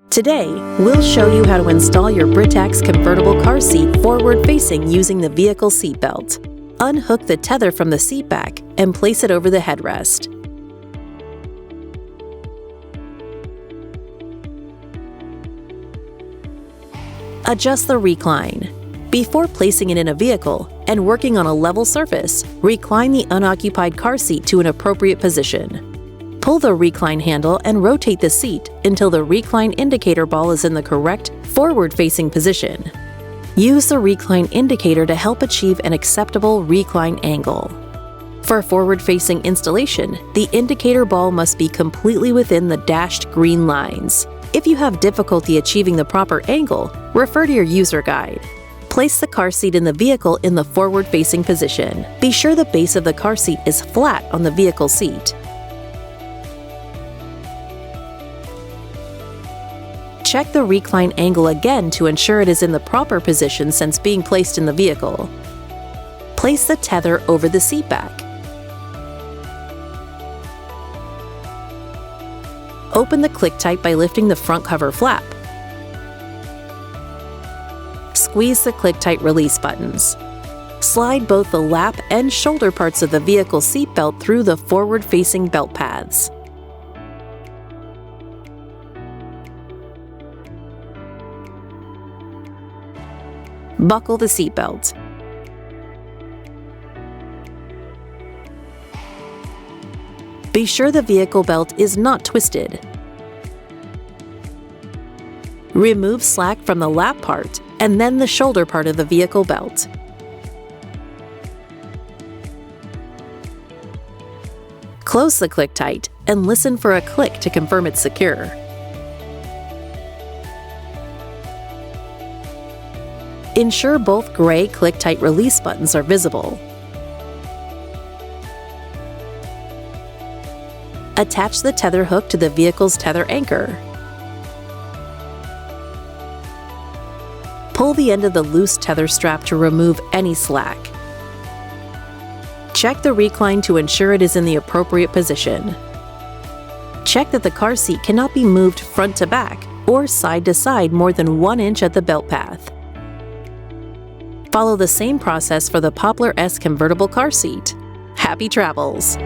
Today, we'll show you how to install your Britax convertible car seat forward-facing using the vehicle seat belt. Unhook the tether from the seat back and place it over the headrest. Adjust the recline. Before placing it in a vehicle and working on a level surface, recline the unoccupied car seat to an appropriate position. Pull the recline handle and rotate the seat until the recline indicator ball is in the correct forward-facing position. Use the recline indicator to help achieve an acceptable recline angle. For forward-facing installation, the indicator ball must be completely within the dashed green lines. If you have difficulty achieving the proper angle, refer to your user guide. Place the car seat in the vehicle in the forward-facing position. Be sure the base of the car seat is flat on the vehicle seat. Check the recline angle again to ensure it is in the proper position since being placed in the vehicle. Place the tether over the seat back. Open the ClickTight by lifting the front cover flap. Squeeze the ClickTight release buttons. Slide both the lap and shoulder parts of the vehicle seat belt through the forward-facing belt paths. Buckle the seatbelt. Be sure the vehicle belt is not twisted. Remove slack from the lap part and then the shoulder part of the vehicle belt. Close the ClickTight and listen for a click to confirm it's secure. Ensure both gray ClickTight release buttons are visible. Attach the tether hook to the vehicle's tether anchor. Pull the end of the loose tether strap to remove any slack. Check the recline to ensure it is in the appropriate position. Check that the car seat cannot be moved front to back or side to side more than 1 inch at the belt path. Follow the same process for the Poplar S convertible car seat. Happy travels!